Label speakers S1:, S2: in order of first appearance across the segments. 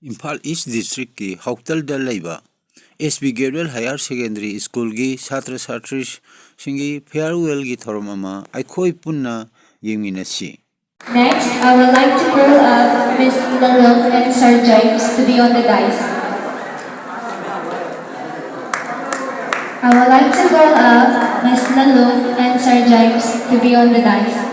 S1: Imphal East District ki Hautal da laiba S.V.Getwell Higher Secondary School gi Satra Satri singi farewell gi thorom ama aikhoi punna yengminasi.
S2: Next, I would like to call up Miss Lalong and Sir James to be on the dais. I would like to call up Miss Lalong and Sir James to be on the dais.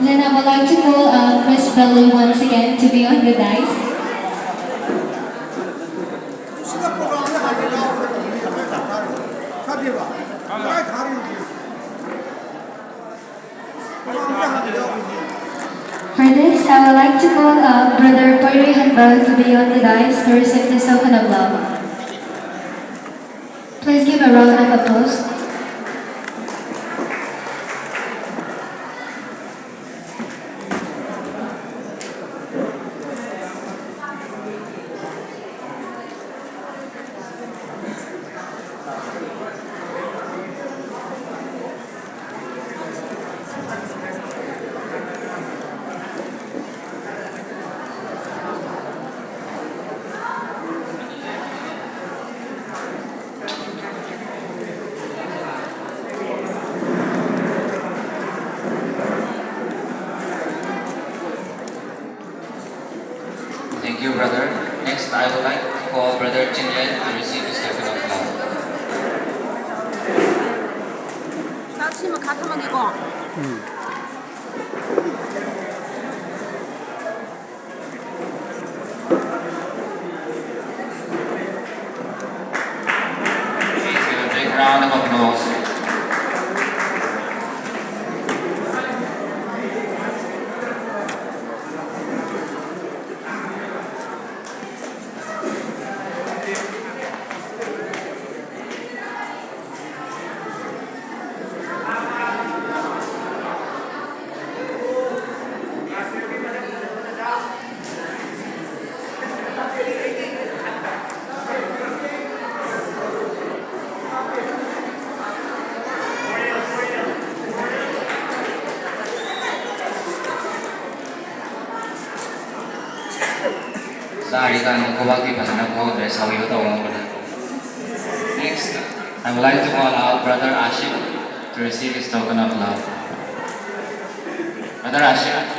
S2: Then I would like to call up Miss Bellu once again to be on the dais. For this, I would like to call up Brother Pari Hanbal to be on the dais to receive the token of love. Please give a round of applause.
S3: Thank you, brother. Next, I would like to call Brother Chinlen to receive his token of love. Please give a big round of applause. Next, I would like to call out Brother Ashik to receive his token of love. Brother Ashik.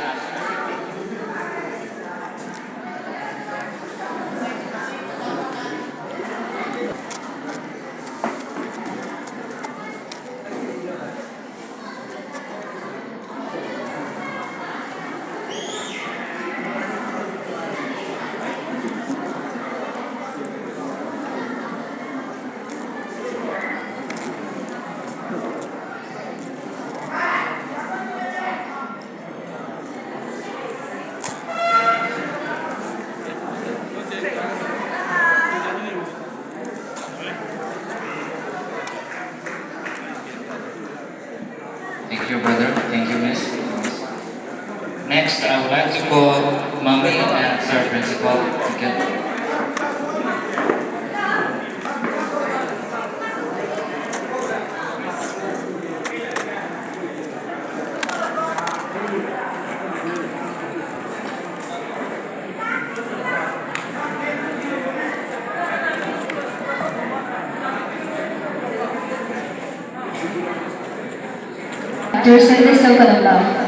S3: Thank you, brother. Thank you, miss. Next, I would like to call Mommy and Sir Principal again.
S2: To receive the token of love.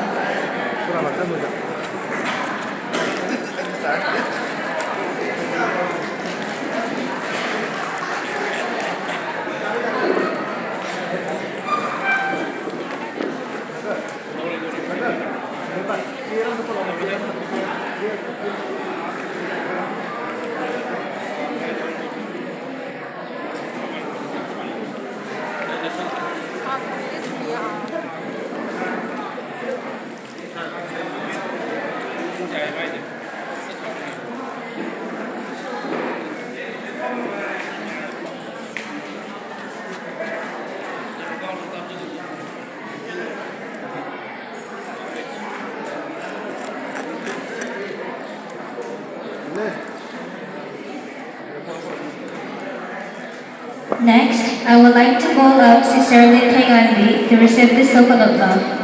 S2: Next, I would like to call up Sister Lynn Kayandi to receive this token of love.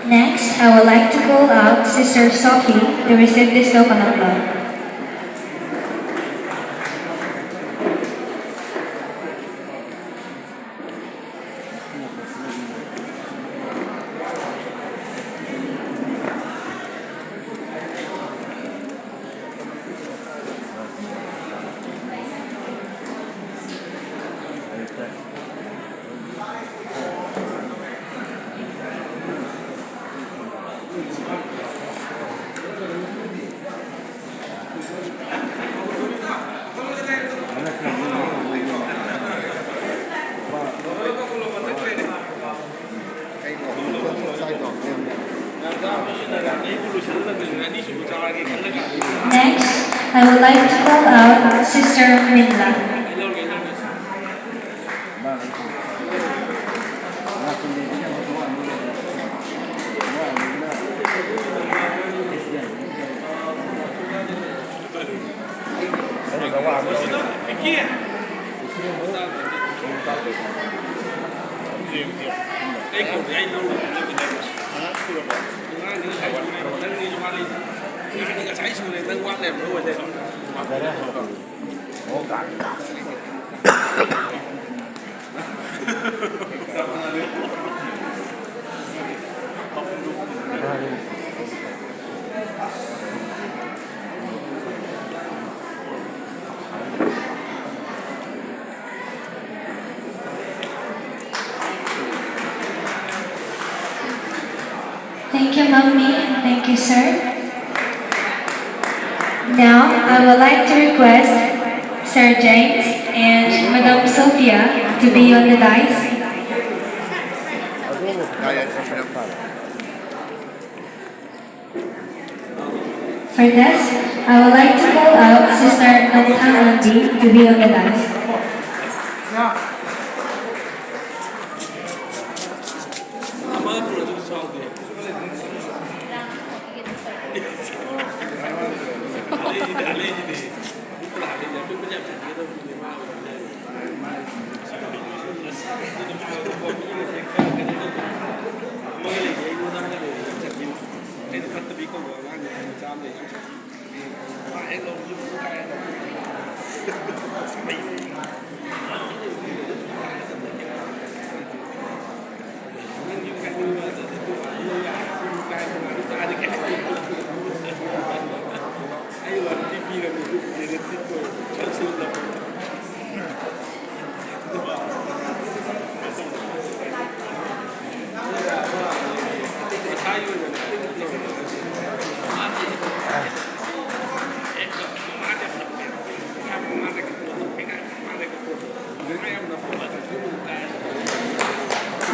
S2: Next, I would like to call out Sister Sophie to receive this token of love. Next, I would like to call out Sister Minla. Thank you, Mommy. Thank you, sir. Now, I would like to request Sir James and Madam Sophia to be on the dice. For this, I would like to call out Sister Nongtang Andi to be on the dice.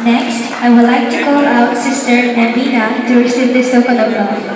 S2: Next, I would like to call out Sister Nabina to receive this token of love.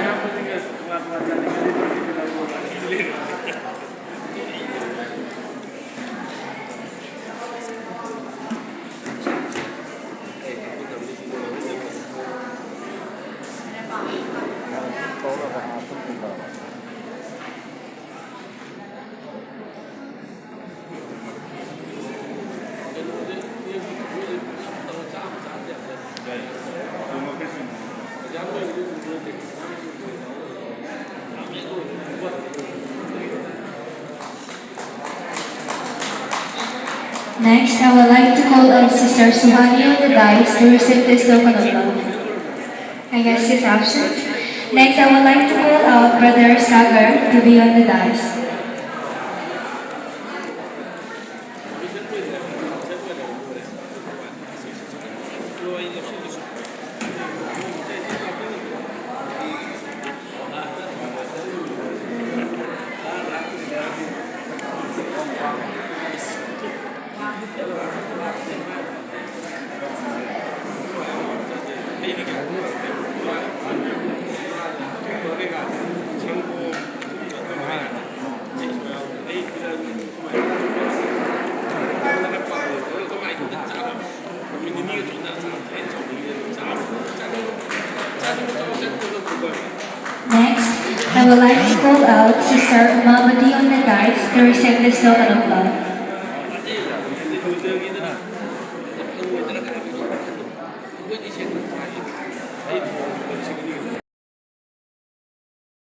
S2: Next, I would like to call on Sister Suhani on the dice to receive this token of love. I guess he's absent. Next, I would like to call out Brother Sagar to be on the dice. call out Sister Umabati on the dice to receive this token of love.